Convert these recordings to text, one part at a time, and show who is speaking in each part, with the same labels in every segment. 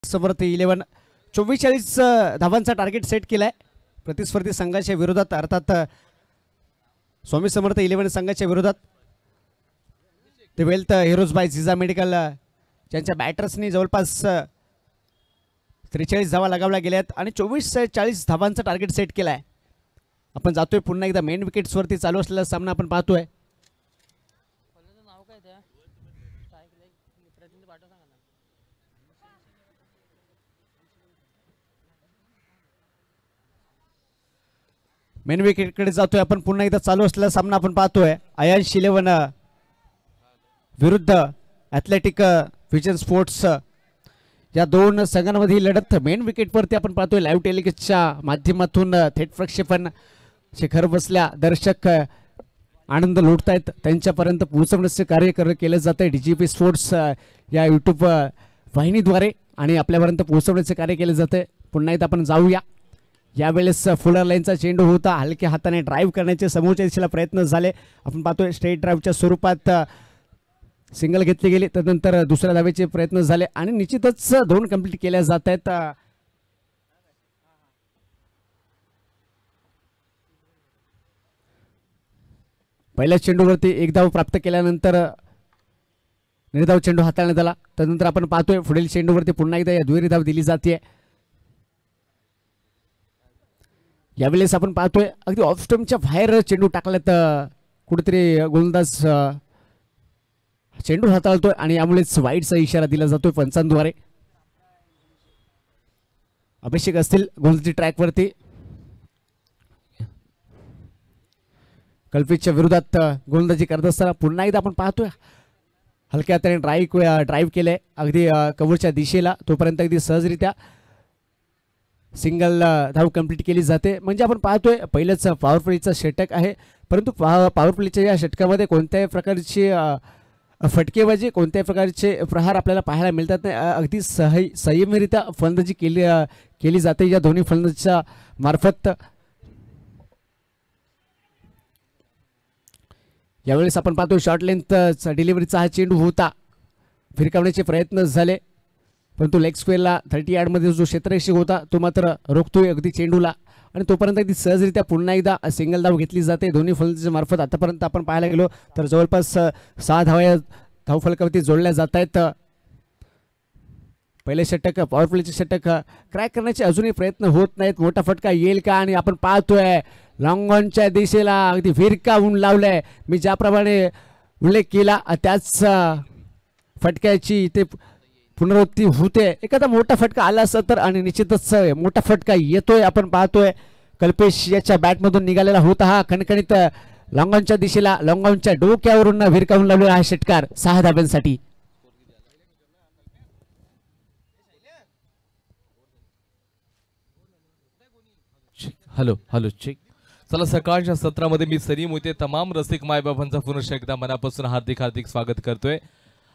Speaker 1: समर्थ 11 44 धावांचा target set केलाय प्रतिस्पर्धी संघाच्या विरोधात, अर्थात स्वामी समर्थ 11 संघाच्या विरोधात. ते वेल्थ हिरोज बाय झिजा मेडिकल ज्यांच्या बॅटर्सनी जवळपास 43 धावा लगावल्या गेल्यात आणि 24-40 धावांचा टार्गेट सेट केलाय. आपण जातोय पुन्हा एकदा मेन विकेट्सवरती चालू असलेला सामना आपण पाहतोय. मेन विकेटकडे जातोय आपण पुन्हा एकदा चालू असलेला सामना आपण पाहतोय. आयांश 11 विरुद्ध ॲथलेटिक विजन स्पोर्ट्स या दोन संघांमध्ये लढत मेन विकेटवरती आपण पाहतोय. लाईव्ह टेलिकास्टच्या माध्यमातून थेट प्रक्षेपण घर बसल्या दर्शक आनंद लुटतायत त्यांच्यापर्यंत पोहोचवण्याचे कार्य केलं जात आहे DGP स्पोर्ट्स या यूट्यूब वाहिनीद्वारे आणि आपल्यापर्यंत पोहोचवण्याचे कार्य केले जाते. पुन्हा एकदा आपण जाऊया. यावेळेस फुलर लाईनचा चेंडू होता, हलक्या हाताने ड्राईव्ह करण्याचे समोरच्या दिशेला प्रयत्न झाले. आपण पाहतोय स्ट्रेट ड्राईव्हच्या स्वरूपात सिंगल घेतली गेली, त्यानंतर दुसऱ्या धावेचे प्रयत्न झाले आणि निश्चितच 2 कंप्लीट केल्या जात आहेत. पहिल्या चेंडूवरती 1 धाव प्राप्त केल्यानंतर निर्धाव चेंडू हाताळण्यात आला. त्यानंतर आपण पाहतोय पुढील चेंडूवरती पुन्हा एकदा दुहेरी धाव दिली जाते. यावेळेस आपण पाहतोय अगदी ऑफ स्टंपच्या बाहेर चेंडू टाकल्यात, कुठेतरी गोलंदाज चेंडू हाताळतोय आणि यामुळेच वाईडचा इशारा दिला जातोय पंचांद्वारे. अभिषेक असतील गोलंदाजी ट्रॅकवरती. कल्पितच्या विरोधात गोलंदाजी करत असताना पुन्हा एकदा आपण पाहतोय हलक्या हाताने ड्राईव्ह केलंय अगदी कव्हरच्या दिशेला, तोपर्यंत अगदी सहजरित्या सिंगल धाव कंप्लीट केली जाते. म्हणजे आपण पाहतोय पहिलंच पॉवर प्लेचा षटक आहे, परंतु पॉवर प्लेच्या या षटकामध्ये कोणत्याही प्रकारची फटकेबाजी, कोणत्याही प्रकारचे प्रहार आपल्याला पाहायला मिळतात नाही. अगदी संयमितरित्या फलंदाजी केली जाते या दोन्ही फलंदाजीच्या मार्फत. यावेळेस आपण पाहतो शॉर्ट लेंथ डिलिव्हरीचा हा चेंडू होता, फिरकावण्याचे प्रयत्न झाले, परंतु लेग स्क्वेअरला 30 यार्डमध्ये जो क्षेत्ररक्षक होता तो मात्र रोखतोय अगदी चेंडूला आणि तोपर्यंत अगदी सहजरित्या पुन्हा एकदा सिंगल धाव घेतली जाते दोन्ही फलंदाजीच्या मार्फत. आतापर्यंत आपण पाहायला गेलो तर जवळपास 6 धावा धावफलकावरती जोडल्या जात आहेत. पहिले षटक पॉवर प्लेचे षटक क्रॅक करण्याचे अजूनही प्रयत्न होत नाहीत. मोठा फटका येईल का? आणि आपण पाहतोय लॉंग ऑनच्या दिशेला अगदी फिरकावून लावलंय. मी ज्याप्रमाणे उल्लेख केला त्याच फटक्याची इथे पुनरावृत्ती होते. एखादा मोठा फटका आला असता तर आणि निश्चितच मोठा फटका येतोय. आपण पाहतोय कल्पेश याच्या बॅटमधून निघालेला होता हा खणखणीत लॉंग ऑनच्या दिशेला, लॉंग ऑनच्या डोक्यावरून फिरकावून लावलेला हा षटकार 6 धाब्यांसाठी.
Speaker 2: Hello hello check. चला सकाळच्या सत्रामध्ये मी सलीम होते तमाम रसिक मायबाबांचा पुनश्च एकदा मनापासून हार्दिक हार्दिक स्वागत करतोय.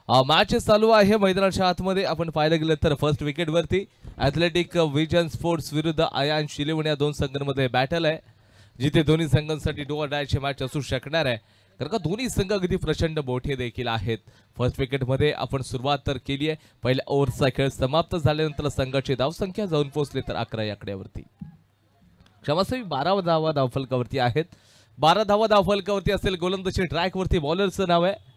Speaker 2: मॅच चालू आहे मैदानाच्या आतमध्ये. आपण पाहायला गेलं तर फर्स्ट विकेटवरती ॲथलेटिक विजन स्पोर्ट्स विरुद्ध आयांश 11 या दोन संघांमध्ये बॅटल आहे, जिथे दोन्ही संघांसाठी डू ऑर डायची मॅच असू शकणार आहे, कारण का दोन्ही संघ अगदी प्रचंड मोठे देखील आहेत. फर्स्ट विकेटमध्ये आपण सुरुवात तर केली आहे. पहिल्या ओव्हरचा खेळ समाप्त झाल्यानंतर संघाची धावसंख्या जाऊन पोहोचली तर 11 या आकड्यावरती. क्षमस्वी 12 धावा धावफलकावरती आहेत. 12 धावा धावफलकावरती असेल. गोलंदाजी ट्रॅकवरती बॉलरचं नाव आहे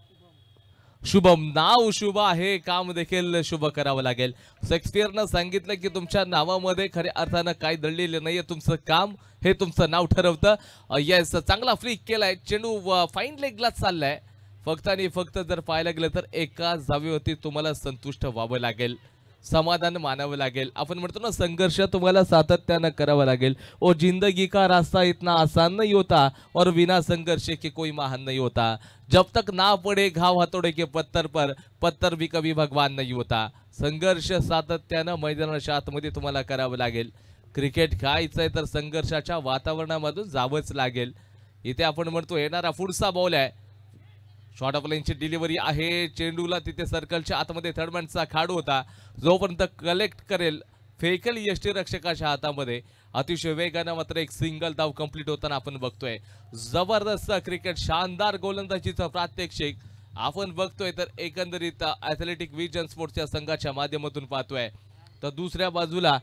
Speaker 2: शुभम. नाव शुभ आहे, काम देखील शुभ करावं लागेल. शेक्सपियरनं सांगितलं की तुमच्या नावामध्ये खऱ्या अर्थानं काही दडलेलं नाहीये, तुमचं काम हे तुमचं नाव ठरवतं. येस, चांगला फ्लिक केलाय, चेंडू फाईन लेगला चाललाय. फक्त आणि फक्त जर पाहायला गेलं तर एका जावेवरती तुम्हाला संतुष्ट व्हावं लागेल, समाधान मानावं लागेल. आपण म्हणतो ना संघर्ष तुम्हाला सातत्यानं करावा लागेल. ओ जिंदगी का रास्ता इतना आसान नहीं होता और बिना संघर्ष के कोई महान नहीं होता. जब तक ना पडे घाव हातोडे के पत्थर पर, पत्थर भी कभी भगवान नहीं होता. संघर्ष सातत्यानं मैदानाच्या आतमध्ये तुम्हाला करावं लागेल. क्रिकेट खेळायचंय तर संघर्षाच्या वातावरणामधून जावंच लागेल. इथे आपण म्हणतो येणारा पुढचा बॉल आहे, शॉर्ट ऑफ लाईनची डिलिव्हरी आहे. चेंडूला तिथे सर्कलच्या आतमध्ये थर्डमॅनचा खाडू होता, जोपर्यंत कलेक्ट करेल फेकल यष्टीरक्षकाच्या हातामध्ये. अतिशय वेगानं मात्र एक सिंगल धाव कंप्लीट होताना आपण बघतोय. जबरदस्त क्रिकेट, शानदार गोलंदाजीचं प्रात्यक्षिक आपण बघतोय. तर एकंदरीत ॲथलेटिक विजन स्पोर्ट्सच्या संघाच्या माध्यमातून पाहतोय तर दुसऱ्या बाजूला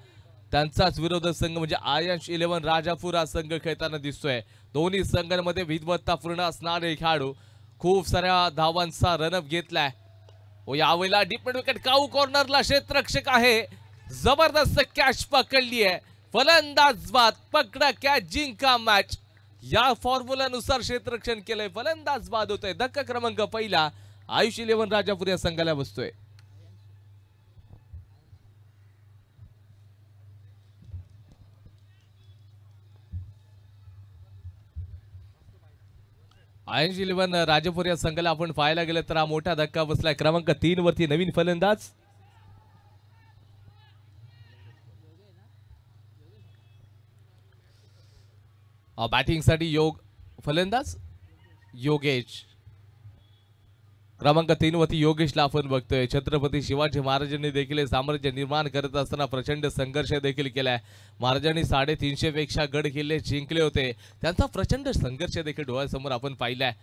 Speaker 2: त्यांचाच विरोधी संघ म्हणजे आयन्स 11 राजापूर हा संघ खेळताना दिसतोय. दोन्ही संघांमध्ये विद्वत्तापूर्ण असणारे खेळाडू खूप साऱ्या धावांचा रनअप घेतलाय. व यावेळेला डीप मिड विकेट काऊ कॉर्नरला क्षेत्ररक्षक आहे. जबरदस्त कॅच पकडली आहे. फलंदाज बाद, पकडा कॅच, जिंका मॅच. या फॉर्म्युलानुसार क्षेत्ररक्षण केलंय, फलंदाज बाद होतोय. धक्का क्रमांक पहिला आयुष 11 राजापूर या संघाला बसतोय. आयुष 11 राजापूर या संघाला आपण पाहायला गेलं तर हा मोठा धक्का बसलाय. क्रमांक 3 वरती नवीन फलंदाज बॅटिंग साठी फलंदाज योगेश. क्रमांक 3 वरती योगेशला आपण बघतोय. छत्रपती शिवाजी महाराजांनी देखील साम्राज्य निर्माण करत असताना प्रचंड संघर्ष देखील केलाय. महाराजांनी 350 पेक्षा गड किल्ले जिंकले होते. त्यांचा प्रचंड संघर्ष देखील डोळ्यासमोर आपण पाहिलाय.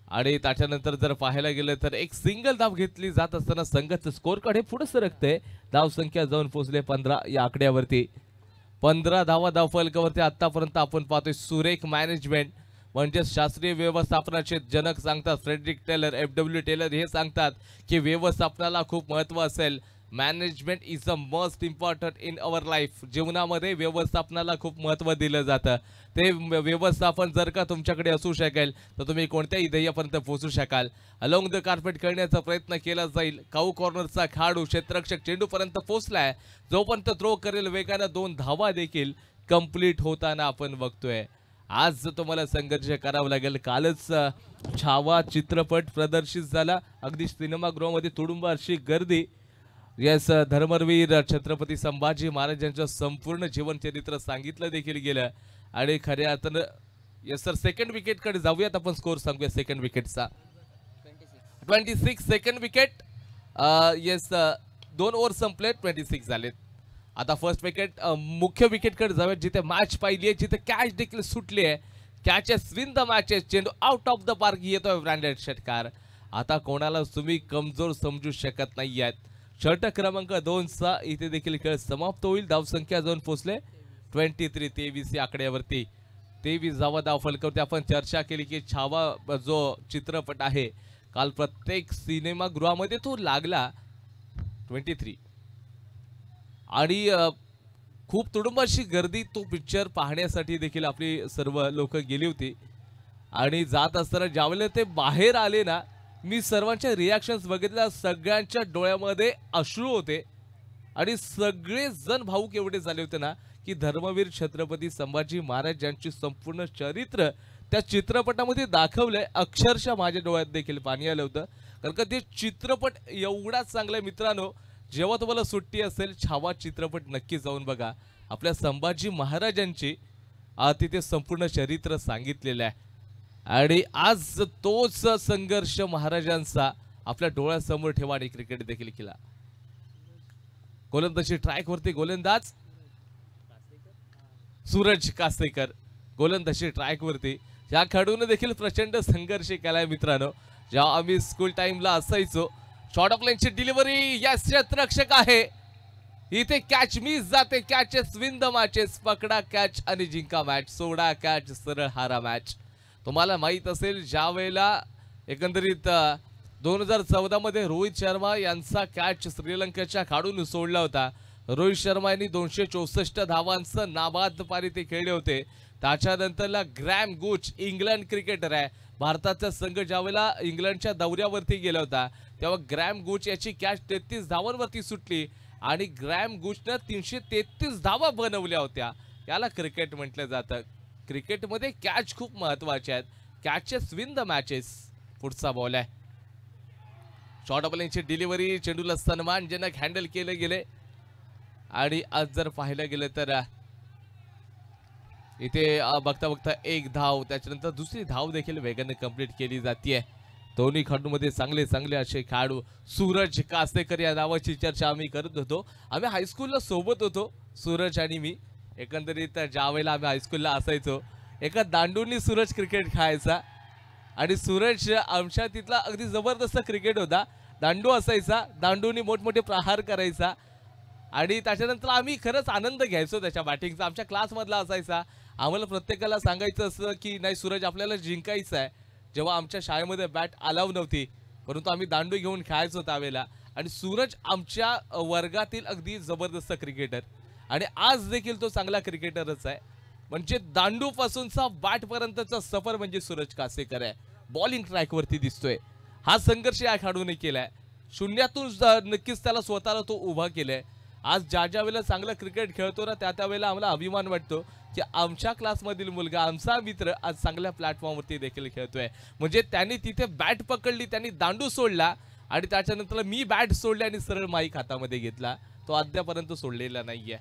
Speaker 2: आणि त्याच्यानंतर जर पाहायला गेलं तर एक सिंगल धाव घेतली जात असताना संघाचं स्कोर कार्ड हे पुढे सरकते. धाव संख्या जाऊन पोहोचले 15 या आकड्यावरती. 15 धावा धावफलकावरती आतापर्यंत आपण पाहतोय. सुरेख मॅनेजमेंट म्हणजे शास्त्रीय व्यवस्थापनाचे जनक सांगतात फ्रेडरिक टेलर, FW टेलर हे सांगतात की व्यवस्थापनाला खूप महत्त्व असेल. Management is a most important in our life. जीवनामध्ये व्यवस्थापनाला खूप महत्त्व दिलं जातं. ते व्यवस्थापन जर का तुमच्याकडे असू शकेल तर तुम्ही कोणत्याही ध्येयापर्यंत पोहोचू शकाल. अलोंग द कार्पेट करण्याचा प्रयत्न केला जाईल. काऊ कॉर्नरचा खेळाडू क्षेत्ररक्षक चेंडूपर्यंत पोहोचलाय. जोपर्यंत थ्रो करेल वेगानं 2 धावा देखील कंप्लीट होताना आपण बघतोय. आज तुम्हाला संघर्ष करावा लागेल. कालच छावा चित्रपट प्रदर्शित झाला. अगदी सिनेमागृहामध्ये तुडुंब अशी गर्दी. यस, धर्मवीर छत्रपती संभाजी महाराजांचं संपूर्ण जीवनचरित्र सांगितलं देखील गेलं. आणि खऱ्या अर्थानं यस सर सेकंड विकेट कडे जाऊयात आपण. स्कोर सांगूया सेकंड विकेटचा. 26 सेकंड विकेट. यस 2 ओव्हर संपले, 26 झालेत. आता फर्स्ट विकेट मुख्य विकेट कडे जाऊयात जिथे मॅच पाहिली आहे, जिथे कॅच देखील सुटली आहे. Catches win the matches. चेंडू आउट ऑफ द पार्क येतोय ब्रँडेड षटकार. आता कोणाला तुम्ही कमजोर समजू शकत नाही आहेत. षटक क्रमांक 2 चा इथे देखील खेळ समाप्त होईल. धावसंख्या जाऊन पोहोचले 23 या आकड्यावरती. 23 धावा धावफलकावरती आपण चर्चा केली की छावा जो चित्रपट आहे काल प्रत्येक सिनेमागृहामध्ये तो लागला 23. आणि खूप तुडुंबाची गर्दी तो पिक्चर पाहण्यासाठी देखील आपली सर्व लोक गेली होती. आणि जात असताना ज्यावेळेला ते बाहेर आले ना, मी सर्वांच्या रिॲक्शन्स बघितल्या. सगळ्यांच्या डोळ्यामध्ये अश्रू होते आणि सगळे जण भाऊक एवढे झाले होते ना की धर्मवीर छत्रपती संभाजी महाराज यांचे संपूर्ण चरित्र त्या चित्रपटामध्ये दाखवलंय. अक्षरशः माझ्या डोळ्यात देखील पाणी आलं होतं. कारण का ते चित्रपट एवढा चांगला आहे मित्रांनो. जेव्हा तुम्हाला सुट्टी असेल छावा चित्रपट नक्की जाऊन बघा. आपल्या संभाजी महाराजांची तिथे संपूर्ण चरित्र सांगितलेलं आहे. आणि आज तोच संघर्ष महाराजांचा आपल्या डोळ्यासमोर ठेवा आणि क्रिकेट देखील केला. गोलंदाजी ट्रॅक वरती गोलंदाज सूरज कासेकर. गोलंदाजी ट्रॅक वरती या खेळाडूने देखील प्रचंड संघर्ष केलाय मित्रांनो. जेव्हा आम्ही स्कूल टाइमला असायचो, शॉर्ट ऑफ लाईनची डिलिव्हरी. या क्षेत्ररक्षक आहे. इथे कॅच मिस जाते. Catches win the matches. पकडा कॅच आणि जिंका मॅच. सोडा कॅच, सरळ हारा मॅच. तुम्हाला माहित असेल ज्या वेळेला एकंदरीत 2014 मध्ये रोहित शर्मा यांचा कॅच श्रीलंकेच्या खेळाडूने सोडला होता. रोहित शर्मा यांनी 264 धावांचं नाबाद पारी ते खेळले होते. त्याच्यानंतरला ग्रॅम गुच इंग्लंड क्रिकेटर आहे. भारताचा संघ ज्यावेळेला इंग्लंडच्या दौऱ्यावरती गेला होता तेव्हा ग्रॅम गुच याची कॅच 33 धावांवरती सुटली आणि ग्रॅम गुचनं 333 धावा बनवल्या होत्या. याला क्रिकेट म्हटलं जातं. क्रिकेटमध्ये कॅच खूप महत्वाचे आहेत. Catches win the matches. पुढचा बॉल आहे. शॉर्ट ऑफ लाईनची डिलिव्हरी. चेंडूला सन्मानजनक हँडल केले गेले. आणि आज जर पाहायला गेलं तर इथे बघता बघता एक धाव, त्याच्यानंतर दुसरी धाव देखील वेगाने कंप्लीट केली जाते. दोन्ही खेळाडूंमध्ये चांगले चांगले असे खेळाडू. सूरज कासेकर या नावाची चर्चा आम्ही करत होतो. आम्ही हायस्कूलला सोबत होतो सूरज आणि मी. एकंदरीत ज्या वेळेला आम्ही हायस्कूलला असायचो एका दांडूंनी सूरज क्रिकेट खेळायचा आणि सूरज आमच्या तिथला अगदी जबरदस्त क्रिकेट होता. दांडू असायचा, दांडूंनी मोठमोठे प्रहार करायचा आणि त्याच्यानंतर आम्ही खरंच आनंद घ्यायचो त्याच्या बॅटिंगचा. आमच्या क्लासमधला असायचा. आम्हाला प्रत्येकाला सांगायचं असं की नाही सूरज आपल्याला जिंकायचं आहे. जेव्हा आमच्या शाळेमध्ये बॅट अलाव नव्हती, परंतु आम्ही दांडू घेऊन खेळायचो त्यावेळेला. आणि सूरज आमच्या वर्गातील अगदी जबरदस्त क्रिकेटर आणि आज देखील तो चांगला क्रिकेटरच आहे. म्हणजे दांडू पासूनचा बॅट पर्यंतचा सफर म्हणजे सूरज कासेकर आहे. बॉलिंग ट्रॅकवरती दिसतोय. हा संघर्ष या खेळाडूने केलाय. शून्यातून नक्कीच त्याला स्वतःला तो उभा केलाय. आज ज्या वेळेला चांगला क्रिकेट खेळतो ना त्या वेळेला आम्हाला अभिमान वाटतो की आमच्या क्लासमधील मुलगा आमचा मित्र आज चांगल्या प्लॅटफॉर्मवरती देखील खेळतोय. म्हणजे त्यांनी तिथे बॅट पकडली, त्यांनी दांडू सोडला आणि त्याच्यानंतर मी बॅट सोडली आणि सरळ माईक हातामध्ये घेतला. तो अद्यापर्यंत सोडलेला नाहीये.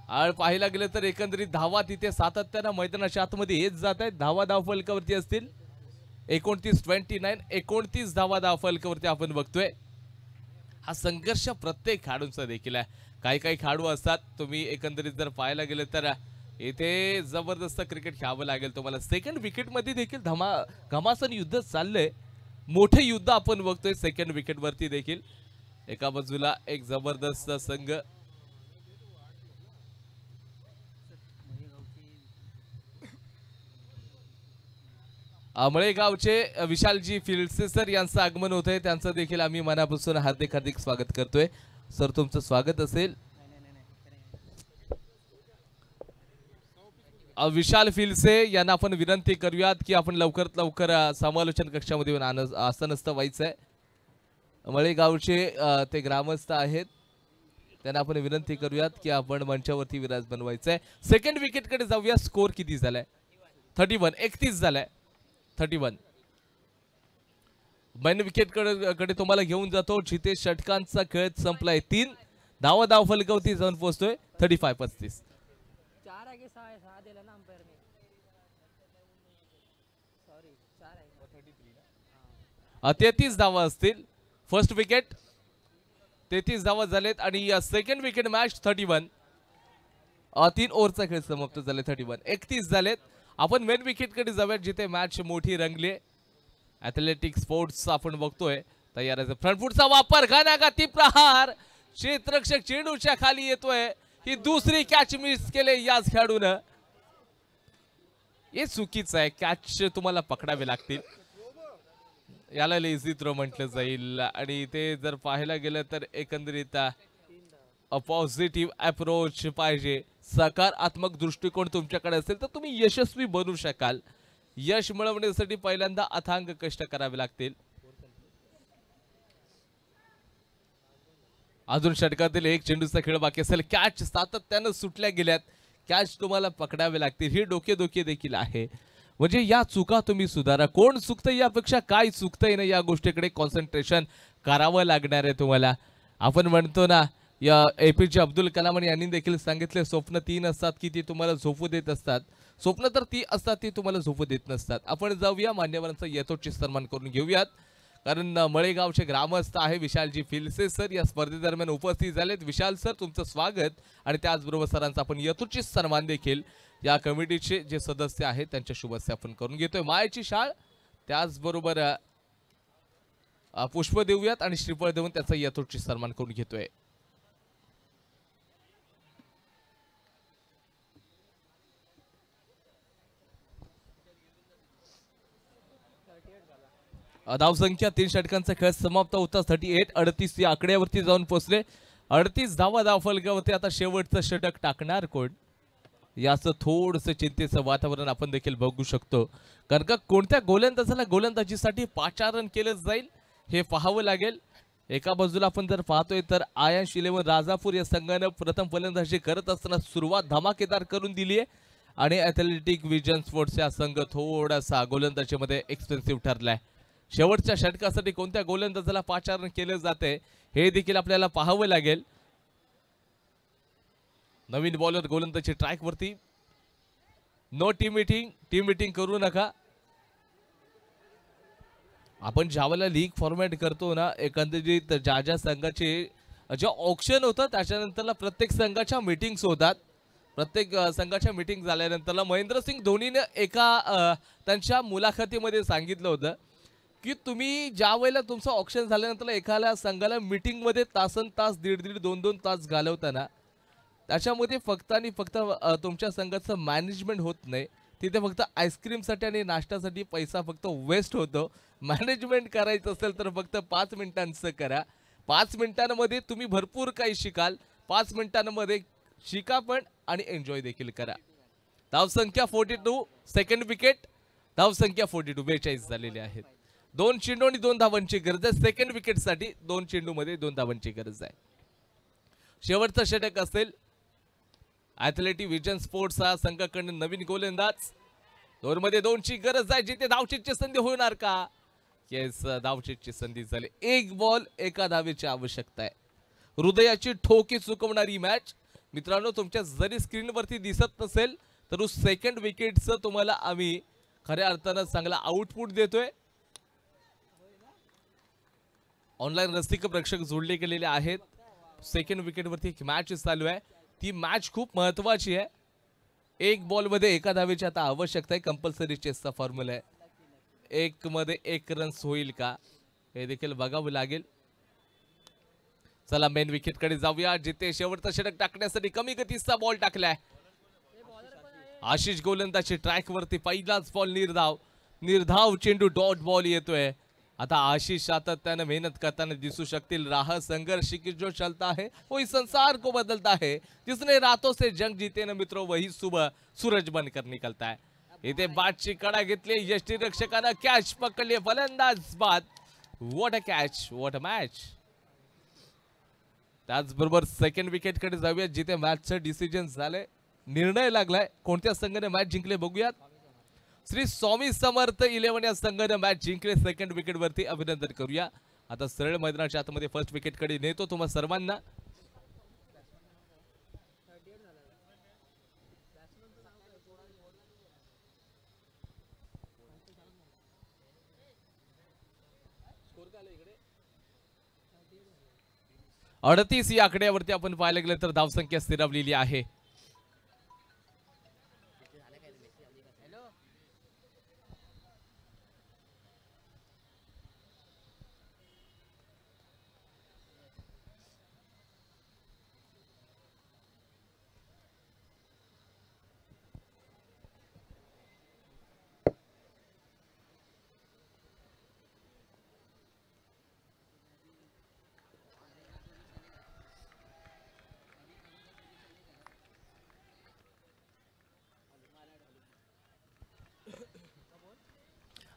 Speaker 2: आणि पाहायला गेलं तर एकंदरीत धावा तिथे सातत्यानं मैदानाच्या आतमध्ये येत जात आहेत. धावा धाव फलकावरती असतील 29-29, 29 धावा धाव फलकावरती आपण बघतोय. हा संघर्ष प्रत्येक खेळाडूंचा देखील आहे. काही खेळाडू असतात तुम्ही एकंदरीत जर पाहायला गेलं तर इथे जबरदस्त क्रिकेट खेळावं लागेल तुम्हाला. सेकंड विकेट मध्ये देखील घमासान युद्ध चाललंय. मोठे युद्ध आपण बघतोय सेकंड विकेट वरती देखील. एका बाजूला एक जबरदस्त संघ मळेगावचे विशालजी फिल्डसे सर यांचं आगमन होत आहे. त्यांचं देखील आम्ही मनापासून हार्दिक हार्दिक स्वागत करतोय. सर तुमचं स्वागत असेल. विशाल फिल्डसे यांना आपण विनंती करूयात की आपण लवकरात लवकर समालोचन कक्षामध्ये आसन व्हायचंय. मळेगावचे ते ग्रामस्थ आहेत, त्यांना आपण विनंती करूयात की आपण मंचावरती विराज बनवायचंय. सेकंड विकेट कडे जाऊया. स्कोर किती झालाय? 31 झालाय. 31 मेन विकेट कडे तुम्हाला घेऊन जातो. जिथे षटकांचा खेळ संपलाय. 3 धावा धाव फलकावरती जाऊन पोहोचतोय. 35-35 33 धावा असतील. फर्स्ट विकेट 33 धावा झालेत आणि सेकंड विकेट मॅच 31. 3 ओव्हरचा खेळ समाप्त झाले. 31 31 झालेत. आपण मेन विकेट कडे जाऊयात जिथे मॅच मोठी रंगली. ॲथलेटिक स्पोर्ट्स आपण बघतोय तयार आहे. फ्रंटफुटचा वापर घानाघाती प्रहार. क्षेत्ररक्षक चेंडूच्या खाली येतोय. ही दुसरी कॅच मिस केले याच खेळाडूनं. हे चुकीचं आहे. कॅच तुम्हाला पकडावे लागतील. याला लेझी थ्रो म्हटलं जाईल. आणि ते जर पाहायला गेलं तर एकंदरीत पॉझिटिव्ह अप्रोच पाहिजे. सकारात्मक दृष्टिकोन तुमच्याकडे असेल तर तुम्ही यशस्वी बनू शकाल. यश मिळवण्यासाठी पहिल्यांदा अथांग कष्ट करावे लागतील. अजून षटकातील एक चेंडूचा खेळ बाकी असेल. कॅच सातत्यानं सुटल्या गेल्यात. कॅच तुम्हाला पकडावे लागतील. ही डोकेदुखी देखील आहे. म्हणजे या चुका तुम्ही सुधारा. कोण चुकतंय यापेक्षा काय चुकतंय ना या गोष्टीकडे कॉन्सन्ट्रेशन करावं लागणार आहे तुम्हाला. आपण म्हणतो ना या APJ अब्दुल कलाम यांनी देखील सांगितले स्वप्न 3 असतात की ती तुम्हाला झोपू देत असतात. स्वप्न तर ती असतात ती तुम्हाला झोपू देत नसतात. आपण जाऊया मान्यवरांचा यथोचित सन्मान करून घेऊयात. कारण मळेगावचे ग्रामस्थ आहे विशालजी फिल्डसे सर या स्पर्धेदरम्यान उपस्थित झालेत. विशाल सर तुमचं स्वागत. आणि त्याचबरोबर सरांचा आपण यथोचित सन्मान देखील या कमिटीचे जे सदस्य आहेत त्यांच्या शुभ हस्ते आपण करून घेतोय. मायेची शाळ त्याचबरोबर पुष्प देऊयात आणि श्रीफळ देऊन त्याचा यथोचित सन्मान करून घेतोय. धावसंख्या 3 षटकांचा खेळ समाप्त होता. 38 या आकड्यावरती जाऊन पोहोचले. 38 धावा धाव फलकावरती. आता शेवटचं षटक टाकणार कोण याचं थोडंसं चिंतेचं वातावरण आपण देखील बघू शकतो. कारण का कोणत्या गोलंदाजाला गोलंदाजीसाठी पाचारण केलं जाईल हे पाहावं लागेल. एका बाजूला आपण जर पाहतोय तर आयन्स 11 राजापूर या संघानं प्रथम फलंदाजी करत असताना सुरुवात धमाकेदार करून दिली आहे. आणि ॲथलेटिक विजन स्पोर्ट्स या संघ थोडासा गोलंदाजीमध्ये एक्सपेन्सिव्ह ठरलाय. शेवटच्या षटकासाठी कोणत्या गोलंदाजाला पाचारण केलं जाते हे देखील आपल्याला पाहावं लागेल. नवीन बॉलर गोलंदाजी ट्रॅक वरती. नो टीम मीटिंग करू नका. आपण ज्यावेळेला लीग फॉर्मॅट करतो ना एकंदरीत ज्या संघाचे जे ऑक्शन होतं त्याच्यानंतरला प्रत्येक संघाच्या मीटिंग्स होतात. प्रत्येक संघाच्या मीटिंग झाल्यानंतरला महेंद्रसिंग धोनीने एका त्यांच्या मुलाखतीमध्ये सांगितलं होतं की तुम्ही ज्या वेळेला तुमचं ऑप्शन झाल्यानंतर एखाद्या संघाला मीटिंग मध्ये तासन तास दीड दीड 2-2 तास घालवताना त्याच्यामध्ये फक्त आणि फक्त तुमच्या संघाचं मॅनेजमेंट होत नाही, तिथे फक्त आईस्क्रीमसाठी आणि नाश्त्यासाठी पैसा फक्त वेस्ट होतो. मॅनेजमेंट करायचं असेल तर फक्त 5 मिनिटांचं करा. 5 मिनिटांमध्ये तुम्ही भरपूर काही शिकाल. 5 मिनिटांमध्ये शिका पण आणि एन्जॉय देखील करा. धावसंख्या 42, सेकंड विकेट. धावसंख्या 42, 42 झालेली आहेत. 2 चेंडू आणि 2 धावांची गरज आहे. सेकंड विकेटसाठी 2 चेंडूमध्ये 2 धावांची गरज आहे. शेवटचं षटक असेल ॲथलेटिक विजन स्पोर्ट्स हा संघाकडून नवीन गोलंदाज. 2 मध्ये 2 ची गरज आहे. जिथे धावचीतची संधी होणार का? येस, धावचीतची संधी झाली. 1 बॉल 1 धावेची आवश्यकता आहे. हृदयाची ठोकी चुकवणारी मॅच मित्रांनो. तुमच्या जरी स्क्रीनवरती दिसत नसेल तर सेकंड विकेटचं तुम्हाला आम्ही खऱ्या अर्थानं चांगला आउटपुट देतोय. ऑनलाईन रसिक प्रेक्षक जोडले गेलेले आहेत. सेकंड विकेटवरती एक मॅच चालू आहे. ती मॅच खूप महत्वाची आहे. 1 बॉलमध्ये 1 धावेची आता आवश्यकता आहे. कंपल्सरी चेसचा फॉर्म्युला आहे. 1 मध्ये 1 रन्स होईल का हे देखील बघावं लागेल. चला मेन विकेटकडे जाऊया, जिथे शेवटचा षटक टाकण्यासाठी कमी गतीचा बॉल टाकलाय. आशिष गोलंदाजी ट्रॅक वरती. पहिलाच बॉल निर्धाव चेंडू डॉट बॉल येतोय. आता आशीष सातत्याने मेहनत करताना दिसू शकतील. राह संघर्ष की जो चलता है वही संसार को बदलता है. जिसने रातों से जंग जीते ना मित्रों वही सुबह सूरज बनकर निकलता है. इथे बाटची कडा घेतली. यष्टीरक्षकानं कॅच पकडली. फलंदाज बाद. What a catch, what a match. त्याचबरोबर सेकंड विकेटकडे जाऊया, जिथे मॅचचं डिसिजन झालंय. निर्णय लागलाय. कोणत्या संघाने मॅच जिंकले बघूयात. श्री स्वामी समर्थ 11 या संघाने मॅच जिंकले. सेकंड विकेट वरती अभिनंदन करूया. आता सरळ मैदानाच्या आतमध्ये फर्स्ट विकेट कडे नेतो तुम्हा सर्वांना. अडतीस या आकड्यावरती आपण पाहायला गेलं तर धावसंख्या स्थिरावलेली आहे.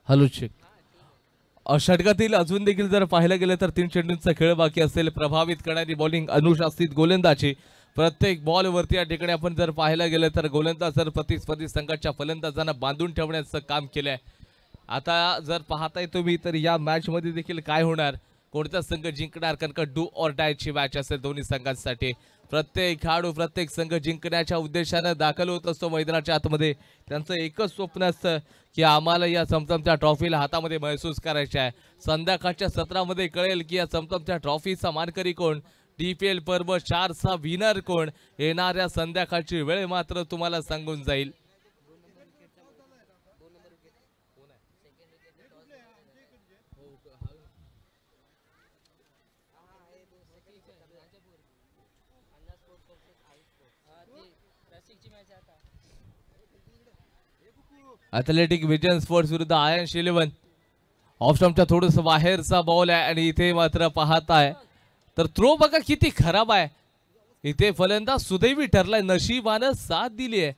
Speaker 2: Hello check. षटकातील अजून देखील जर पाहायला गेलं तर 3 चेंडूंचा खेळ बाकी असेल. प्रभावित करणारी बॉलिंग, अनुशासित गोलंदाजी. प्रत्येक बॉल वरती या ठिकाणी आपण जर पाहायला गेलं तर गोलंदाज जर प्रतिस्पर्धी संघाच्या फलंदाजांना बांधून ठेवण्याचं काम केलंय. आता जर पाहताय तुम्ही तर या मॅच मध्ये देखील काय होणार, कोणता संघ जिंकणार, कारण का डू ऑर डायची मॅच असेल दोन्ही संघांसाठी. प्रत्येक खेळाडू प्रत्येक संघ जिंकण्याच्या उद्देशाने दाखल होत असतो मैदानाच्या आतमध्ये. त्यांचं एकच स्वप्न असतं की आम्हाला या चमचमच्या ट्रॉफीला हातामध्ये महसूस करायचे आहे. संध्याकाळच्या सत्रामध्ये कळेल की या चमचमच्या ट्रॉफीचा मानकरी कोण, DPL पर्व 4चा विनर कोण. येणाऱ्या संध्याकाळची वेळ मात्र तुम्हाला सांगून जाईल. ॲथलेटिक विजन स्पोर्ट्स विरुद्ध आयन्स 11. ऑफ स्टंपच्या थोडस बाहेरचा बॉल आहे आणि इथे मात्र पाहताय तर थ्रो बघा किती खराब आहे. इथे फलंदाज सुदैवी ठरलाय, नशिबानं साथ दिली आहे.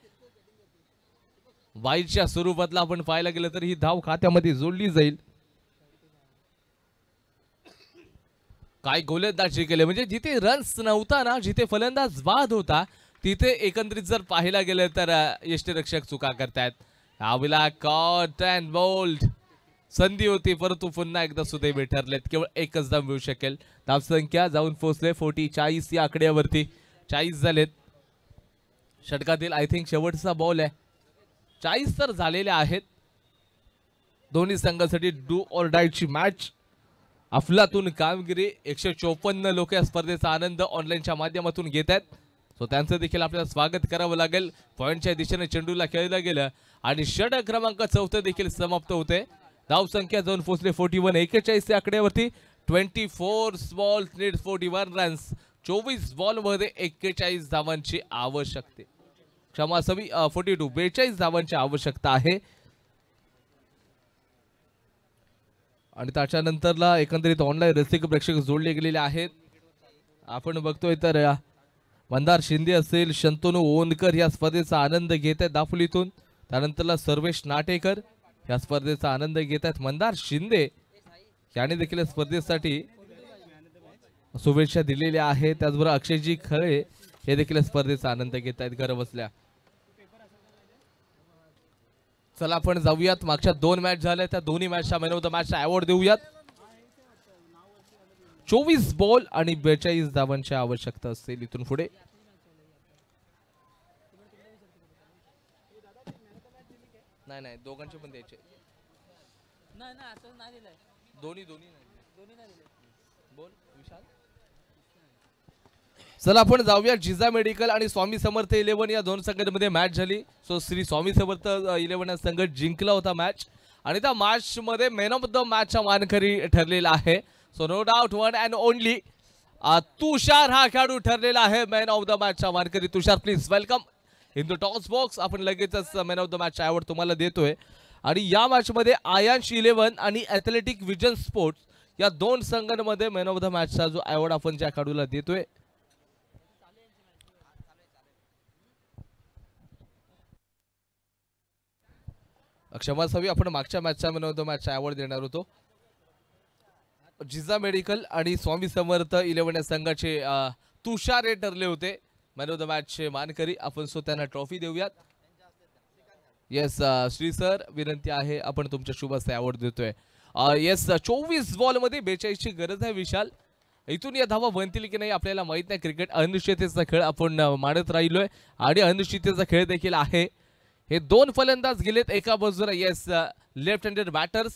Speaker 2: वाईटच्या स्वरूपातला आपण पाहायला गेलं तर ही धाव खात्यामध्ये जोडली जाईल. काय गोलंदाजी केले, म्हणजे जिथे रन्स नव्हता ना, जिथे फलंदाज बाद होता तिथे एकंदरीत जर पाहायला गेलं तर यष्टीरक्षक चुका करतायत. आविला कॉट अँड बोल्ड संधी होती परंतु पुन्हा एकदा सुदैवी ठरलेत. केवळ एकच धाव मिळू शकेल. धावसंख्या जाऊन पोहोचले 40 या आकड्यावरती. 40 झालेत. षटकातील आय थिंक शेवटचा बॉल आहे. 40 तर झालेले आहेत. दोन्ही संघासाठी डू ऑर डायची मॅच. अफलातून कामगिरी. 154 लोक या स्पर्धेचा आनंद ऑनलाईनच्या माध्यमातून घेत आहेत. सो त्यांचं देखील आपल्याला स्वागत करावं लागेल. पॉईंटच्या दिशेने चेंडूला खेळलं गेलं आणि षटक क्रमांक 4 देखील समाप्त होते. धाव संख्या जाऊन पोहोचले 41. 41 या आकड्यावरती 24 बॉल नीड 41 रन्स. 24 बॉल मध्ये 41 धावांची आवश्यकता. क्षमा असावी 42 42 धावांची आवश्यकता आहे. आणि त्याच्यानंतरला एकंदरीत ऑनलाईन रसिक प्रेक्षक जोडले गेलेले आहेत. आपण बघतोय तर मंदार शिंदे असेल, शंतनू ओनकर या स्पर्धेचा आनंद घेत आहेत दापोलीतून. त्यानंतरला सर्वेश नाटेकर या स्पर्धेचा आनंद घेत आहेत. मंदार शिंदे याने देखील स्पर्धेसाठी शुभेच्छा दिलेल्या आहेत. त्याचबरोबर अक्षयजी खळे हे देखील स्पर्धेचा आनंद घेत आहेत घर बसल्या. चला आपण जाऊयात. मागच्या 2 मॅच झाल्या, त्या दोन्ही मॅचचा मॅन ऑफ द मॅचचा अवॉर्ड देऊयात. 24 बॉल आणि 42 धावांची आवश्यकता असेल इथून पुढे. नाही दोघांचे पण द्यायचे. दोन्ही बोल विशाल. चला आपण जाऊया. जिजा मेडिकल आणि स्वामी समर्थ 11 या दोन संघांमध्ये मॅच झाली. सो श्री स्वामी समर्थ 11 या संघ जिंकला होता मॅच आणि त्या मॅच मध्ये मॅन ऑफ द मॅचचा मानकरी ठरलेला आहे. So no doubt one and only Tushar हा खेळाडू ठरलेला आहे मॅन ऑफ द मॅचचा मानकरी. Tushar please welcome in the toss box. आपण लगेचच मॅन ऑफ द मॅचचा अवॉर्ड तुम्हाला देतोय. आणि या मॅच मध्ये आयांश 11 आणि ॲथलेटिक विजन स्पोर्ट्स या दोन संघांमध्ये मॅन ऑफ द मॅचचा जो अवॉर्ड आपण ज्या खेळाडूला देतोय. क्षमा असावी, आपण मागच्या मॅचचा मॅन ऑफ द मॅचचा अवॉर्ड देणार होतो. जिजा मेडिकल आणि स्वामी समर्थ 11 या संघाचे तुषार हे ठरले होते मॅन ऑफ द मॅचचे मानकरी. आपण सो त्यांना ट्रॉफी देऊयात. येस श्री सर विनंती आहे, आपण तुमच्या शुभ हस्ते अवॉर्ड देतोय. येस 24 बॉल मध्ये 42 ची गरज आहे विशाल. इथून या धावा बनतील की नाही आपल्याला माहित नाही. क्रिकेट अनिश्चिततेचा खेळ आपण मानत राहिलोय आणि अनिश्चिततेचा खेळ देखील आहे. हे दोन फलंदाज गेलेत एका बाजूला. येस लेफ्ट हँडेड बॅटर्स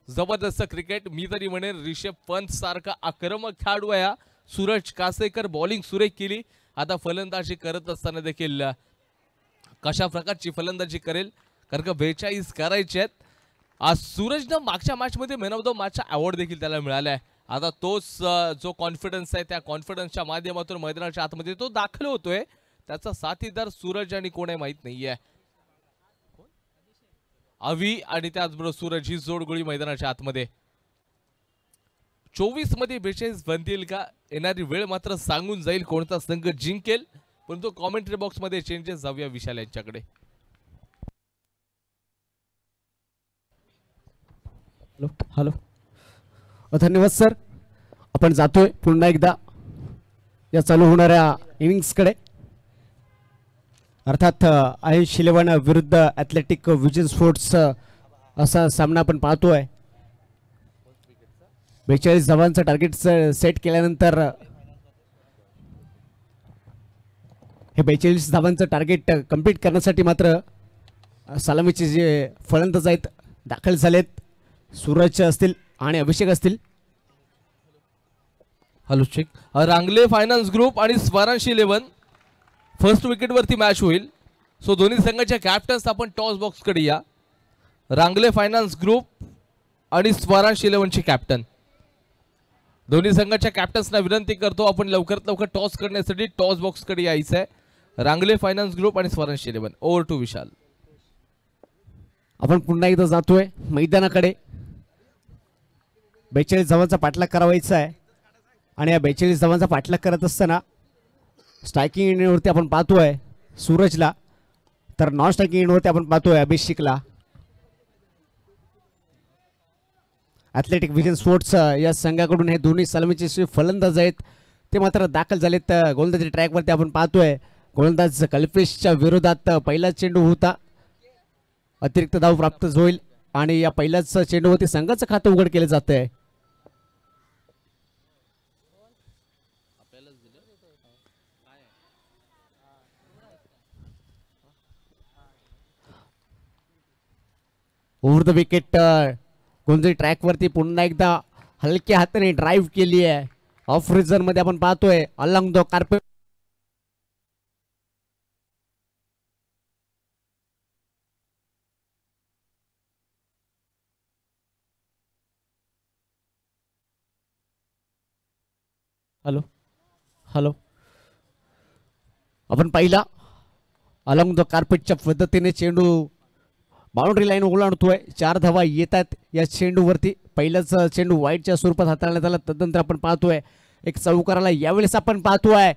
Speaker 2: जबरदस्त क्रिकेट. मी तरी म्हणेन रिषभ पंत सारखा आक्रमक खेळाडू आहे. सूरज कासेकर बॉलिंग सुरेख केली. आता फलंदाजी करत असताना देखील कशा प्रकारची फलंदाजी करेल, कारण का 42 करायचे आहेत. आज सूरजनं मागच्या मॅच मध्ये मॅन ऑफ द मॅचचा अवॉर्ड देखील त्याला मिळाला आहे. आता तोच जो कॉन्फिडन्स आहे त्या कॉन्फिडन्सच्या माध्यमातून मैदानाच्या आतमध्ये तो दाखल होतोय. त्याचा साथीदार सूरज आणि कोण आहे माहित नाहीये. अवी आणि त्याचबरोबर सूरज ही जोडगोळी मैदानाच्या आतमध्ये. 24 मध्ये 42 बनतील का? येणारी वेळ मात्र सांगून जाईल कोणता संघ जिंकेल. परंतु कॉमेंट्री बॉक्स मध्ये चेंजेस जाऊया विशाल यांच्याकडे.
Speaker 1: हॅलो धन्यवाद सर. आपण जातोय पुन्हा एकदा या चालू होणाऱ्या इनिंग्सकडे. अर्थात आयुष 11 विरुद्ध ॲथलेटिक विजन स्पोर्ट्स असा सामना आपण पाहतोय. 42 धावांचं टार्गेट सेट केल्यानंतर हे 42 धावांचं टार्गेट कंप्लीट करण्यासाठी मात्र सलामीचे जे फलंदाज आहेत दाखल झालेत. सूरज असतील आणि अभिषेक असतील.
Speaker 2: Hello check. Rangle finance group आणि स्वरांश 11 फर्स्ट विकेट वरती मॅच होईल. सो दोन्ही संघाच्या कॅप्टन्स आपण टॉस बॉक्स कडे या. रांगले फायनान्स ग्रुप आणि स्वरांश 11 चे कॅप्टन. दोन्ही संघाच्या कॅप्टन्सना विनंती करतो आपण लवकरात लवकर टॉस करण्यासाठी टॉस बॉक्स कडे यायचं आहे. रांगले फायनान्स ग्रुप आणि स्वरांश 11. ओव्हर टू विशाल.
Speaker 1: आपण पुन्हा एकदा जातोय मैदानाकडे. 42 धावांचा पाठलाग करावायचा आहे आणि या 42 धावांचा पाठलाग करत असताना स्ट्रायकिंग एंडवरती आपण पाहतोय सूरजला, तर नॉन स्ट्रायकिंग एंडवरती आपण पाहतोय अभिषेकला. ॲथलेटिक विजन स्पोर्ट्स या संघाकडून हे दोन्ही सलामीचे फलंदाज आहेत ते मात्र दाखल झालेत. गोलंदाजी ट्रॅकवरती आपण पाहतोय गोलंदाज कल्पेशच्या विरोधात पहिला चेंडू होता. अतिरिक्त धाव प्राप्त होईल आणि या पहिल्याच चेंडूवरती संघाचं खातं उघड केलं जात आहे. ओव्हर द विकेट गोलंदाजी ट्रॅकवरती पुन्हा एकदा हलक्या हाताने ड्राईव्ह केली आहे. ऑफ रिझन मध्ये आपण पाहतोय along the carpet. Hello hello आपण पाहिला अलॉंग द कार्पेटच्या पद्धतीने चेंडू बाउंड्री लाईन ओलांडतोय. 4 धावा येतात या चेंडूवरती. पहिलाच चेंडू वाईटच्या स्वरूपात हाताळण्यात आला. तदनंतर आपण पाहतोय एक चौकाराला. यावेळेस आपण पाहतोय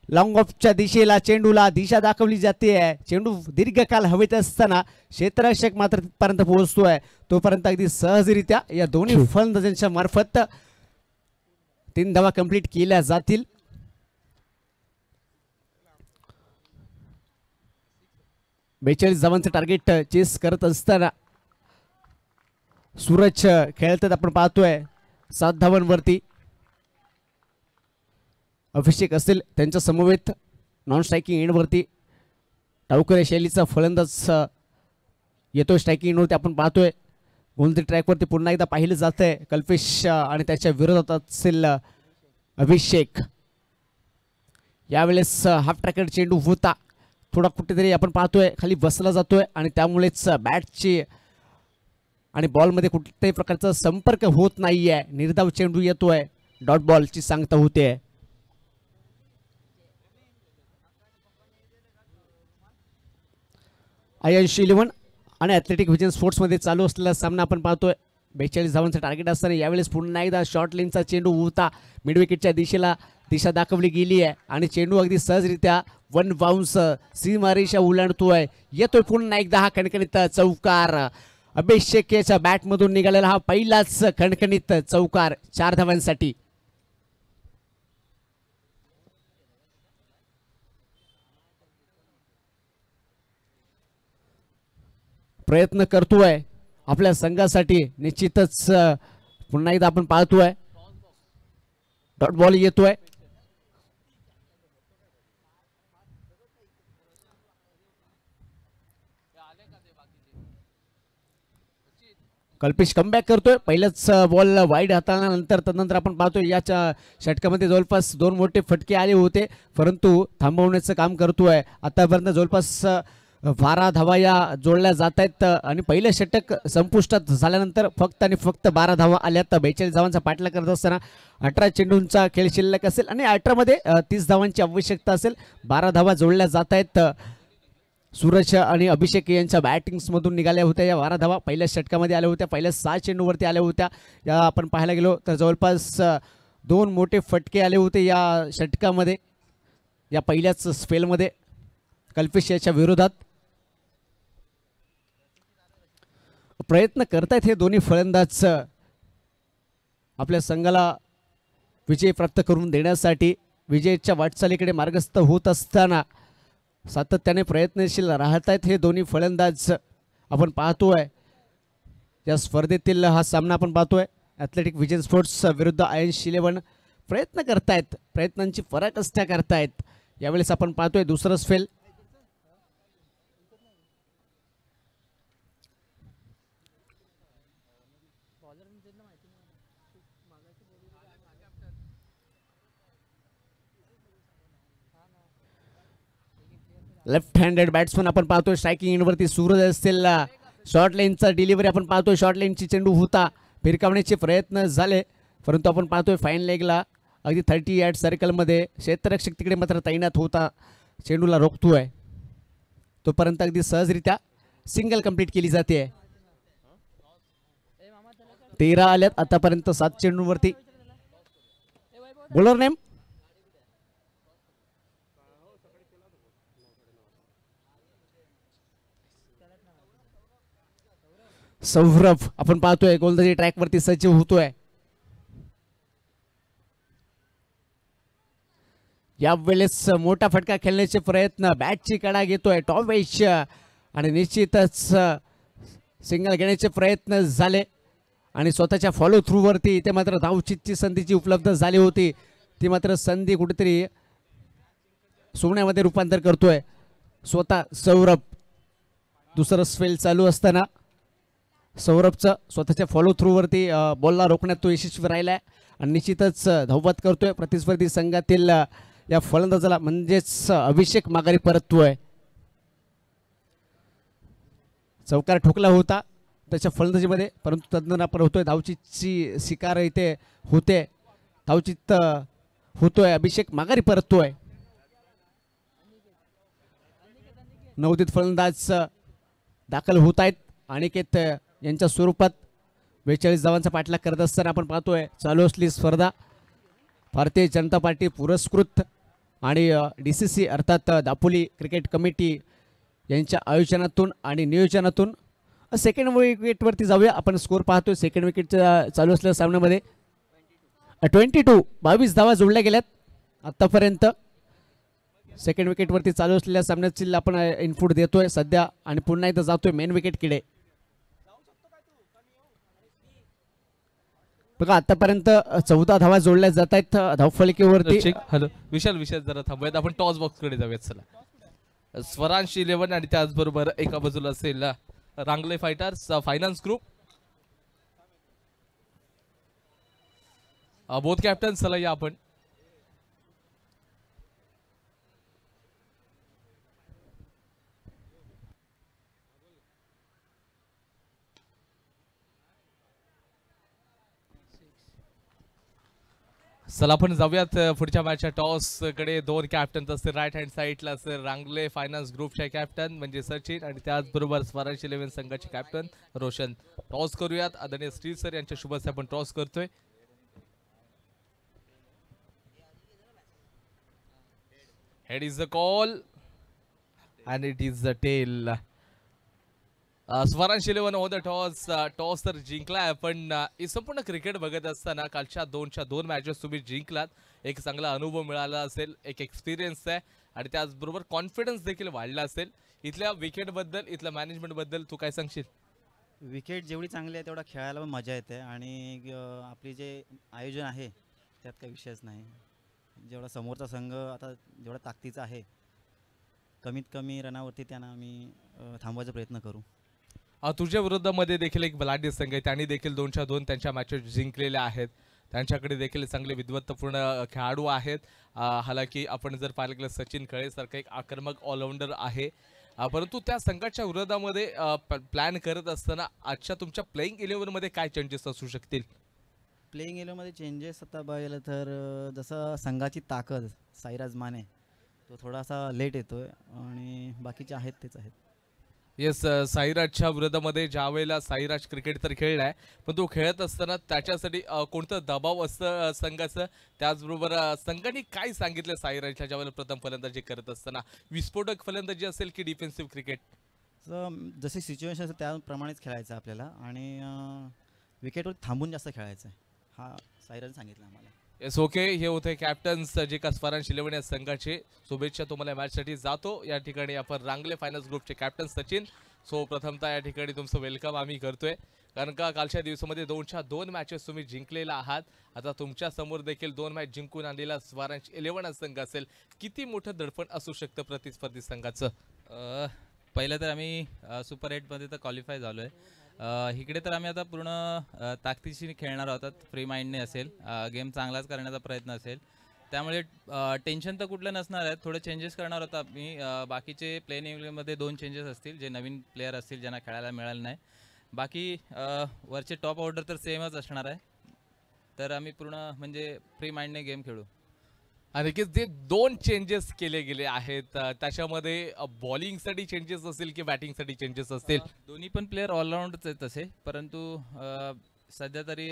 Speaker 1: लॉंग ऑफच्या दिशेला चेंडूला दिशा दाखवली जाते. चेंडू दीर्घकाल हवेत असताना क्षेत्ररक्षक मात्र तिथपर्यंत पोहोचतोय. तोपर्यंत अगदी सहजरित्या या दोन्ही फलंदाजांच्या मार्फत 3 धावा कंप्लीट केल्या जातील. बेचाळीस धावांचं टार्गेट चेस करत असताना सूरज खेळतात आपण पाहतोय 7 धावांवरती. अभिषेक असेल त्यांच्या समवेत नॉन स्ट्रायकिंग एंडवरती. टावकरे शैलीचा फलंदाज येतो स्ट्रायकिंग एंडवरती आपण पाहतोय. गोलंदाजी ट्रॅकवरती पुन्हा एकदा पाहिलं जात आहे. कल्पेश आणि त्याच्या विरोधात असेल अभिषेक. यावेळेस हाफ ट्रॅकेड चेंडू होता. थोडा कुठेतरी आपण पाहतोय खाली बसला जातोय आणि त्यामुळेच बॅटची आणि बॉलमध्ये कुठल्याही प्रकारचा संपर्क होत नाहीये. निर्धाव चेंडू येतोय. डॉट बॉलची सांगता होते. आयन्स 11 आणि ॲथलेटिक व्हिजन स्पोर्ट्समध्ये चालू असलेला सामना आपण पाहतोय. 42 धावांचं टार्गेट असताना यावेळेस पुन्हा एकदा शॉर्ट लेनचा चेंडू होता. मिड विकेटच्या दिशेला दिशा दाखवली गेली आहे आणि चेंडू अगदी सहजरित्या 1 बाउन्स सीमारेषा ओलांडतोय. येतोय पुन्हा एकदा हा खणखणीत चौकार. अभिषेक याच्या बॅटमधून निघालेला हा पहिलाच खणखणीत चौकार 4 धावांसाठी. प्रयत्न करतोय आपल्या संघासाठी. निश्चितच पुन्हा एकदा आपण पाहतोय डॉट बॉल येतोय. कल्पेश कमबॅक करतोय. पहिल्याच बॉल वाईड हाताळल्यानंतर तदनंतर आपण पाहतोय याच्या षटकामध्ये जवळपास 2 मोठे फटके आले होते परंतु थांबवण्याचं काम करतोय. आतापर्यंत जवळपास 12 धावा या जोडल्या जात आहेत आणि पहिलं षटक संपुष्टात झाल्यानंतर फक्त आणि फक्त 12 धावा आल्यात. 42 धावांचा पाठलाग करत असताना 18 चेंडूंचा खेळ शिल्लक असेल आणि 18 मध्ये 30 धावांची आवश्यकता असेल. 12 धावा जोडल्या जात आहेत. सूरज आणि अभिषेक यांच्या बॅटिंग्समधून निघाल्या होत्या या 12 धावा. पहिल्या षटकामध्ये आल्या होत्या. पहिल्या 6 चेंडूवरती आल्या होत्या. या आपण पाहायला गेलो तर जवळपास 2 मोठे फटके आले होते या षटकामध्ये या पहिल्याच स्पेलमध्ये कल्पेश याच्या विरोधात. प्रयत्न करतायत हे दोन्ही फलंदाज आपल्या संघाला विजय प्राप्त करून देण्यासाठी. विजयाच्या वाटचालीकडे मार्गस्थ होत असताना सातत्याने प्रयत्नशील राहत आहेत हे दोन्ही फलंदाज आपण पाहतोय. या स्पर्धेतील हा सामना आपण पाहतोय. ॲथलेटिक व्हिजन स्पोर्ट्स विरुद्ध आयन्स 11 प्रयत्न करतायत. प्रयत्नांची पराकाष्ठा करतायत. यावेळेस आपण पाहतोय दुसरं स्पेल. लेफ्ट हँडेड बॅट्समन आपण पाहतोय स्ट्रायकिंग एंडवरती सूरज असेल. शॉर्ट लाईनचा डिलिव्हरी आपण पाहतोय. शॉर्ट लाईनची चेंडू होता. फिरकावण्याचे प्रयत्न झाले परंतु आपण पाहतोय फाईन लेगला अगदी 30 यार्ड सर्कलमध्ये क्षेत्ररक्षक तिकडे मात्र तैनात होता. चेंडूला रोखतोय तोपर्यंत अगदी सहजरित्या सिंगल कंप्लीट केली जाते. 13 आल्यात आतापर्यंत 7 चेंडूंवरती. बॉलर नेम सौरभ आपण पाहतोय गोलंदाजी ट्रॅकवरती सज्ज होतोय. यावेळेस मोठा फटका खेळण्याचे प्रयत्न. बॅटची कडा घेतोय टॉप एज आणि निश्चितच सिंगल घेण्याचे प्रयत्न झाले आणि स्वतःच्या फॉलो थ्रू वरती इथे मात्र धावचीतची संधीची उपलब्ध झाली होती. ती मात्र संधी कुठेतरी सोन्यामध्ये रूपांतर करतोय स्वतः सौरभ. दुसरं स्पेल चालू असताना सौरभचं स्वतःच्या फॉलो थ्रूवरती बॉलला रोखण्यात तो यशस्वी राहिला आहे आणि निश्चितच धावबाद करतोय प्रतिस्पर्धी संघातील या फलंदाजाला म्हणजेच अभिषेक माघारी परततोय. चौकार ठोकला होता त्याच्या फलंदाजीमध्ये परंतु तदनंतर आपण होतोय धावचीतची शिकार इथे होते. धावचीत होतोय. अभिषेक माघारी परततोय. नवोदित फलंदाज दाखल होत आहेत. अनिकेत यांच्या स्वरूपात 42 धावांचा पाठलाग करत असताना आपण पाहतोय. चालू असली स्पर्धा भारतीय जनता पार्टी पुरस्कृत आणि DCC अर्थात दापोली क्रिकेट कमिटी यांच्या आयोजनातून आणि नियोजनातून. सेकंड विकेटवरती जाऊया. आपण स्कोर पाहतोय सेकंड विकेटच्या चालू असलेल्या सामन्यामध्ये 22 धावा जोडल्या गेल्यात आतापर्यंत. सेकंड विकेटवरती चालू असलेल्या सामन्याची आपण इनपुट देतोय सध्या आणि पुन्हा एकदा जातोय मेन विकेटकडे. बघा आतापर्यंत 14 धावा जोडल्या जात आहेत धावफलकीवरती.
Speaker 2: हॅलो विशाल जरा थांबूयात. आपण टॉस बॉक्स कडे जाऊयात. चला स्वरांश 11 आणि त्याचबरोबर एका बाजूला असेल Rangle fighters finance group. Both captain चला या आपण. चला आपण जाऊयात पुढच्या मॅचच्या टॉस कडे. 2 कॅप्टन असतील राईट हँड साईडला असेल रांगले फायनान्स ग्रुपचे कॅप्टन म्हणजे सचिन आणि त्याचबरोबर स्वराज 11 संघाचे कॅप्टन रोशन. टॉस करूयात. आदरणीय स्टील सर यांच्या शुभ हस्ते आपण टॉस करतोय. Head is the call and it is the tail. Swaransh 11 on the toss तर जिंकलाय. पण संपूर्ण क्रिकेट बघत असताना कालच्या 2 मॅचेस तुम्ही जिंकलात. एक चांगला अनुभव मिळाला असेल, एक एक्सपिरियन्स आहे आणि त्याचबरोबर कॉन्फिडन्स देखील वाढला असेल. इथल्या विकेट बद्दल, इथल्या मॅनेजमेंट बद्दल तू काय सांगशील?
Speaker 3: विकेट जेवढी चांगली आहे तेवढा खेळायला पण मजा येते आणि आपली जे आयोजन आहे त्यात काही विषयच नाही. जेवढा समोरचा संघ आता जेवढा ताकदीचा आहे कमीत कमी रनावरती त्यांना आम्ही थांबवायचा प्रयत्न करू.
Speaker 2: तुझ्या विरोधामध्ये देखील एक बलाढ्य संघ आहे. त्यांनी देखील 2-2 त्यांच्या मॅचेस जिंकलेल्या आहेत. त्यांच्याकडे देखील चांगले विद्वत्तापूर्ण खेळाडू आहेत. हालाकी आपण जर पाहिलं गेलं सचिन खळेसारखं एक आक्रमक ऑलराऊंडर आहे. परंतु त्या संघाच्या विरोधामध्ये प्लॅन करत असताना आजच्या तुमच्या प्लेइंग 11 मध्ये काय चेंजेस असू शकतील?
Speaker 3: प्लेइंग 11 मध्ये चेंजेस आता बघायला तर जसं संघाची ताकद साईराज माने तो थोडासा लेट येतोय आणि बाकीचे आहेत तेच आहेत.
Speaker 2: येस, साईराजच्या विरोधामध्ये ज्या वेळेला साईराज क्रिकेट तर खेळलाय पण तो खेळत असताना त्याच्यासाठी कोणतं दबाव असतं संघाचं, त्याचबरोबर संघाने काय सांगितलं साईराजच्या ज्यावेळेला प्रथम फलंदाजी करत असताना? विस्फोटक फलंदाजी असेल की डिफेन्सिव्ह क्रिकेट?
Speaker 3: जशी सिच्युएशन असेल त्याप्रमाणेच खेळायचं आपल्याला आणि विकेटवर थांबून जास्त खेळायचं आहे, हा साईराज सांगितलं आम्हाला.
Speaker 2: Yes, okay. हे होते कॅप्टन्स जे का स्वरांश 11 या संघाचे. शुभेच्छा तुम्हाला मॅचसाठी. जातो या ठिकाणी आपण रांगले फायनान्स ग्रुपचे कॅप्टन सचिन. सो प्रथमतः या ठिकाणी तुमचं वेलकम आम्ही करतोय, कारण का कालच्या दिवसामध्ये 2 मॅचेस तुम्ही जिंकलेला आहात. आता तुमच्या समोर देखील 2 मॅच जिंकून आणलेला स्वरांश 11 संघ असेल. किती मोठं दडपण असू शकतं प्रतिस्पर्धी संघाचं?
Speaker 4: पहिलं तर आम्ही सुपर 8मध्ये तर क्वालिफाय झालो आहे. इकडे तर आम्ही आता पूर्ण ताकदीशी खेळणार आहोत. फ्री माइंडने असेल, गेम चांगलाच करण्याचा प्रयत्न असेल. त्यामुळे टेन्शन तर कुठलं नसणार आहे. थोडे चेंजेस करणार होता मी. बाकीचे प्लेइंग 11मध्ये 2 चेंजेस असतील, जे नवीन प्लेयर असतील ज्यांना खेळायला मिळालं नाही. बाकी वरचे टॉप ऑर्डर तर सेमच असणार आहे. तर आम्ही पूर्ण म्हणजे फ्री माइंडने गेम खेळू.
Speaker 2: आणि की जे 2 चेंजेस केले गेले आहेत त्याच्यामध्ये बॉलिंगसाठी चेंजेस असतील की बॅटिंगसाठी चेंजेस असतील?
Speaker 4: दोन्ही पण प्लेयर ऑलराऊंडच आहेत तसे, परंतु सध्या तरी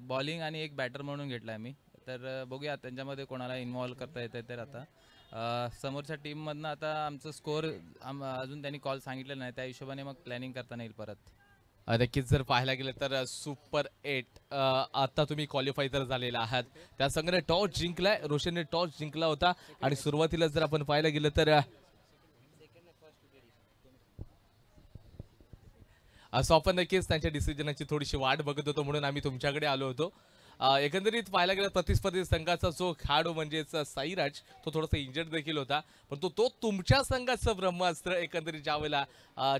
Speaker 4: बॉलिंग आणि एक बॅटर म्हणून घेतला आहे मी. तर बघूया त्यांच्यामध्ये कोणाला इन्व्हॉल्व करता येतं. तर आता समोरच्या टीममधनं आता आमचं स्कोअर अजून त्यांनी कॉल सांगितलेलं नाही, त्या हिशोबाने मग प्लॅनिंग करताना येईल परत.
Speaker 2: नक्कीच जर पाहायला गेलं तर सुपर 8 आता तुम्ही क्वालिफाय तर झालेला आहात. त्या संघाने टॉस जिंकलाय, रोशनने टॉस जिंकला होता आणि सुरुवातीला जर आपण पाहायला गेलं तर असं आपण नक्कीच त्यांच्या डिसिजनची थोडीशी वाट बघत होतो, म्हणून आम्ही तुमच्याकडे आलो होतो. एकंदरीत पाहायला गेलं प्रतिस्पर्धी संघाचा जो खेळाडू म्हणजेच साईराज तो थोडासा इंजर्ड देखील होता, पण तो तुमच्या संघाचं ब्रह्मास्त्र. एकंदरीत ज्यावेळेला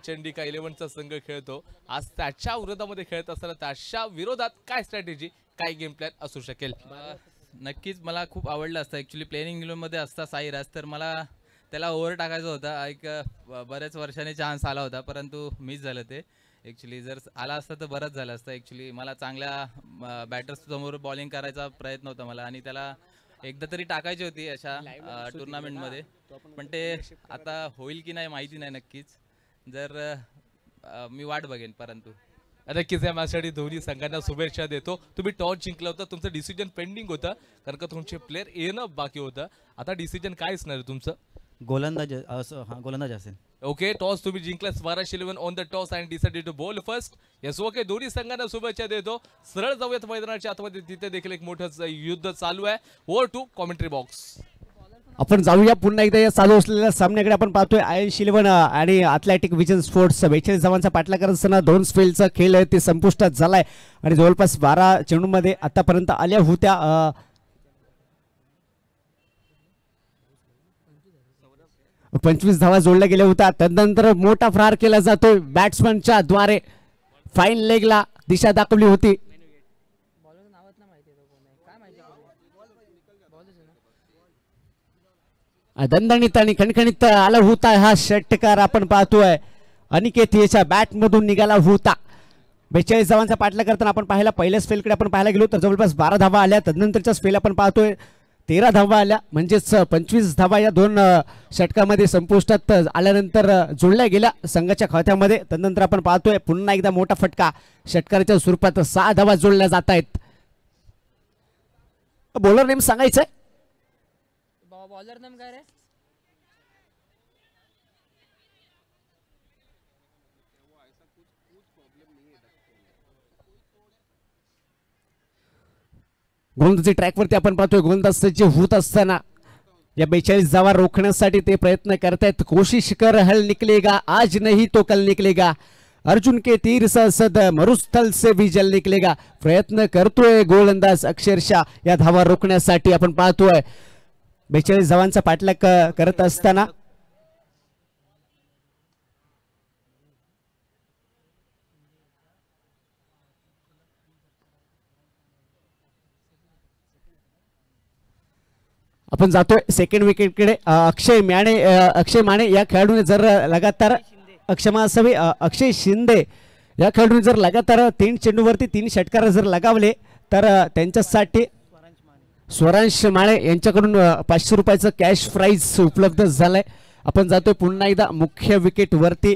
Speaker 2: चंडिका 11चा संघ खेळतो आज त्याच्या विरोधामध्ये खेळत असताना त्याच्या विरोधात काय स्ट्रॅटेजी, काय गेम प्लॅन असू शकेल?
Speaker 4: नक्कीच मला खूप आवडलं असतं ॲक्च्युली. प्लेइंग 11मध्ये असता साईराज तर मला त्याला ओव्हर टाकायचं होता. एक बऱ्याच वर्षाने चान्स आला होता, परंतु मिस झालं ते. ॲक्च्युली जर आला असता तर बरंच झालं असतं. ॲक्च्युली मला चांगल्या बॅटर्स समोर बॉलिंग करायचा प्रयत्न होता मला आणि त्याला एकदा तरी टाकायची होती अशा टुर्नामेंटमध्ये, पण ते आता होईल की नाही माहिती नाही नक्कीच. जर मी वाट बघेन. परंतु
Speaker 2: नक्कीच या मॅचसाठी दोन्ही संघांना शुभेच्छा देतो. तुम्ही टॉस जिंकलं होतं, तुमचं डिसिजन पेंडिंग होतं कारण का तुमचे प्लेयर येणं बाकी होतं. आता डिसिजन काय असणार आहे तुमचं?
Speaker 3: गोलंदाज गोलंदाज असेल.
Speaker 2: ओके, टॉस तुम्ही जिंकला. Swaraj 11 on the toss and decided to bowl first. Yes, okay, दोन्ही संघांना शुभेच्छा देतो. सरळ जाऊयात मैदानाच्या आतमध्ये, तिथे देखील एक मोठं युद्ध चालू आहे. Over to commentary box.
Speaker 1: आपण जाऊया पुन्हा एकदा या चालू असलेल्या सामन्याकडे. आपण पाहतोय आयन शिलेवन आणि अथलेटिक विजन स्पोर्ट्स 42 धावांचा पाठलाग करत असताना 2 स्पेलचा खेळ आहे ते संपुष्टात झालाय आणि जवळपास 12 चेंडूमध्ये आतापर्यंत आल्या होत्या 25 धावा जोडल्या गेल्या होत्या. त्यानंतर मोठा प्रहार केला जातोय बॅट्समनच्या द्वारे. फाईन लेगला दिशा दाखवली होती. दणदणीत आणि खणखणीत आला होता हा षटकार. आपण पाहतोय अनिकेत याच्या बॅट मधून निघाला होता. 42 धावांचा पाठलाग करताना आपण पाहिला पहिल्या स्पेलकडे आपण पाहायला गेलो तर जवळपास 12 धावा आल्या. तदनंतरच्या स्पेल आपण पाहतोय 13 धावा आल्या, म्हणजेच 25 धावा या 2 षटकामध्ये संपुष्टात आल्यानंतर जोडल्या गेल्या संघाच्या खात्यामध्ये. तदनंतर आपण पाहतोय पुन्हा एकदा मोठा फटका षटकाराच्या स्वरूपात 6 धावा जोडल्या जात आहेत. बॉलर नेम सांगायचंय?
Speaker 5: बॉलर नेम काय रे?
Speaker 1: गोलंदाजी ट्रॅकवरती आपण पाहतोय गोलंदाज सज्ज होत असताना या 42 धावा रोखण्यासाठी ते प्रयत्न करतायत. कोशिश कर हल निकलेगा, आज नहीं तो कल निकलेगा. अर्जुन के तीर सा सद मरुस्थल से भी जल निकलेगा. प्रयत्न करतोय गोलंदाज अक्षरशः या धावा रोखण्यासाठी. आपण पाहतोय 42 धावांचा पाठलाग करत असताना आपण जातोय सेकंड विकेटकडे. अक्षय माने या खेळाडूने जर लगातार अक्षय शिंदे या खेळाडूने जर लगातार 3 चेंडूवरती 3 षटकार जर लगावले तर त्यांच्यासाठी स्वरांश माळे यांच्याकडून 500 रुपयाचं कॅश प्राइज उपलब्ध झालंय. आपण जातोय पुन्हा एकदा मुख्य विकेट वरती.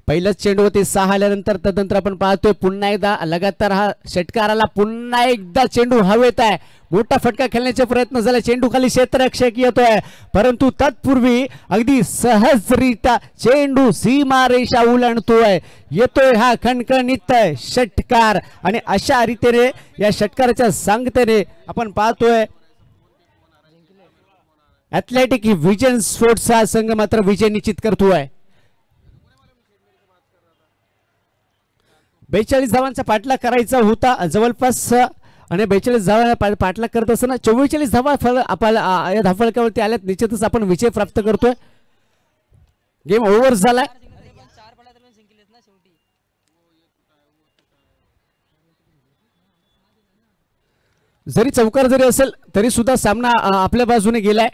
Speaker 1: पहिल्याच चेंडूवरती 6 आल्यानंतर तदनंतर आपण पाहतोय पुन्हा एकदा लगातार हा षटकाराला पुन्हा एकदा चेंडू हवेत आहे. मोठा फटका खेळण्याचे प्रयत्न झाले. चेंडू खाली क्षेत्ररक्षक येतोय परंतु तत्पूर्वी अगदी सहजरित्या चेंडू सीमारेषा ओलांडतोय. येतोय हा खणखणीत षटकार आणि अशा रीतीने या षटकाराच्या सांगतेने आपण पाहतोय ॲथलेटिक विजन स्पोर्ट्स हा संघ मात्र विजय निश्चित करतोय. 42 धावांचा पाठलाग करायचा होता जवळपास आणि 42 धावा पाठलाग करत असताना 44 धावा आपल्याला या धावफलकावरती आल्यात. निश्चितच आपण विजय प्राप्त करतोय. गेम ओव्हर झालाय. जरी चौकार जरी असेल तरी सुद्धा सामना आपल्या बाजूने गेलाय.